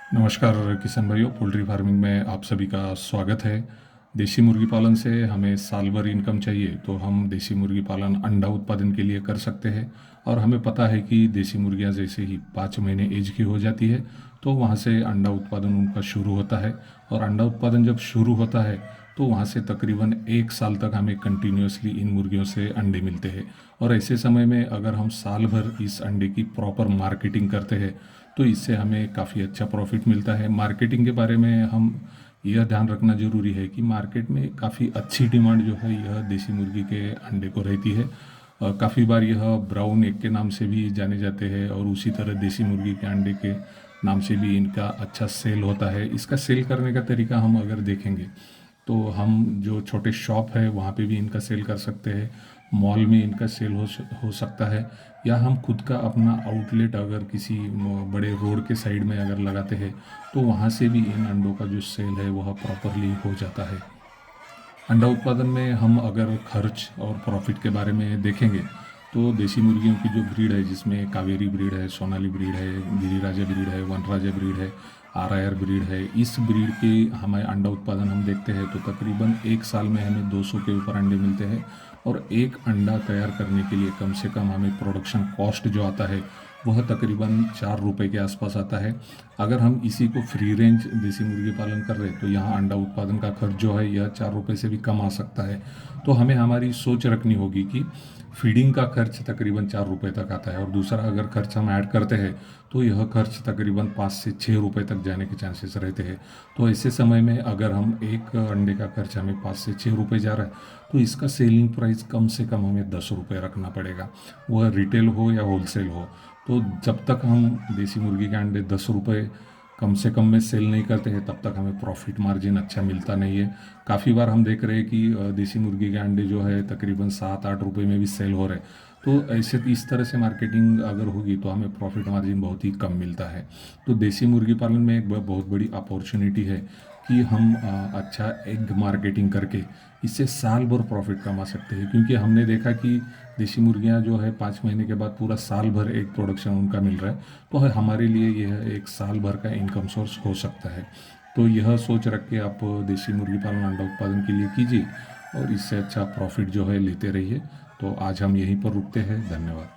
नमस्कार किसान भाइयों, पोल्ट्री फार्मिंग में आप सभी का स्वागत है। देसी मुर्गी पालन से हमें साल भर इनकम चाहिए तो हम देसी मुर्गी पालन अंडा उत्पादन के लिए कर सकते हैं। और हमें पता है कि देसी मुर्गियां जैसे ही 5 महीने एज की हो जाती है तो वहां से अंडा उत्पादन उनका शुरू होता है। और अंडा उत्पादन जब शुरू होता है तो वहाँ से तकरीबन 1 साल तक हमें कंटिन्यूसली इन मुर्गियों से अंडे मिलते हैं। और ऐसे समय में अगर हम साल भर इस अंडे की प्रॉपर मार्केटिंग करते हैं तो इससे हमें काफ़ी अच्छा प्रॉफिट मिलता है। मार्केटिंग के बारे में हम यह ध्यान रखना ज़रूरी है कि मार्केट में काफ़ी अच्छी डिमांड जो है यह देसी मुर्गी के अंडे को रहती है। काफ़ी बार यह ब्राउन एग के नाम से भी जाने जाते हैं और उसी तरह देसी मुर्गी के अंडे के नाम से भी इनका अच्छा सेल होता है। इसका सेल करने का तरीका हम अगर देखेंगे तो हम जो छोटे शॉप है वहाँ पे भी इनका सेल कर सकते हैं, मॉल में इनका सेल हो सकता है, या हम खुद का अपना आउटलेट अगर किसी बड़े रोड के साइड में अगर लगाते हैं तो वहाँ से भी इन अंडों का जो सेल है वह प्रॉपरली हो जाता है। अंडा उत्पादन में हम अगर खर्च और प्रॉफिट के बारे में देखेंगे तो देसी मुर्गियों की जो ब्रीड है जिसमें कावेरी ब्रीड है, सोनाली ब्रीड है, गिरिराजा ब्रीड है, वनराजा ब्रीड है, आर ब्रीड है, इस ब्रीड के हमें अंडा उत्पादन हम देखते हैं तो तकरीबन 1 साल में हमें 200 के ऊपर अंडे मिलते हैं। और एक अंडा तैयार करने के लिए कम से कम हमें प्रोडक्शन कॉस्ट जो आता है वह तकरीबन 4 रुपये के आसपास आता है। अगर हम इसी को फ्री रेंज देसी मुर्गी पालन कर रहे हैं तो यहाँ अंडा उत्पादन का खर्च जो है यह 4 रुपये से भी कम आ सकता है। तो हमें हमारी सोच रखनी होगी कि फीडिंग का खर्च तकरीबन 4 रुपये तक आता है और दूसरा अगर खर्च हम ऐड करते हैं तो यह खर्च तकरीबन 5 से 6 रुपये तक जाने के चांसेस रहते हैं। तो ऐसे समय में अगर हम एक अंडे का खर्च हमें 5 से 6 रुपये जा रहा है तो इसका सेलिंग प्राइस कम से कम हमें 10 रुपये रखना पड़ेगा, वह रिटेल हो या होलसेल हो। तो जब तक हम देसी मुर्गी के अंडे 10 रुपये कम से कम में सेल नहीं करते हैं तब तक हमें प्रॉफिट मार्जिन अच्छा मिलता नहीं है। काफ़ी बार हम देख रहे हैं कि देसी मुर्गी के अंडे जो है तकरीबन 7-8 रुपये में भी सेल हो रहे हैं। तो ऐसे इस तरह से मार्केटिंग अगर होगी तो हमें प्रॉफिट मार्जिन बहुत ही कम मिलता है। तो देसी मुर्गी पालन में एक बहुत बड़ी अपॉर्चुनिटी है कि हम अच्छा एग मार्केटिंग करके इससे साल भर प्रॉफिट कमा सकते हैं। क्योंकि हमने देखा कि देसी मुर्गियां जो है 5 महीने के बाद पूरा साल भर एग प्रोडक्शन उनका मिल रहा है। तो हमारे लिए यह एक साल भर का इनकम सोर्स हो सकता है। तो यह सोच रख के आप देसी मुर्गी पालन अंडा उत्पादन के लिए कीजिए और इससे अच्छा प्रॉफिट जो है लेते रहिए। तो आज हम यहीं पर रुकते हैं। धन्यवाद।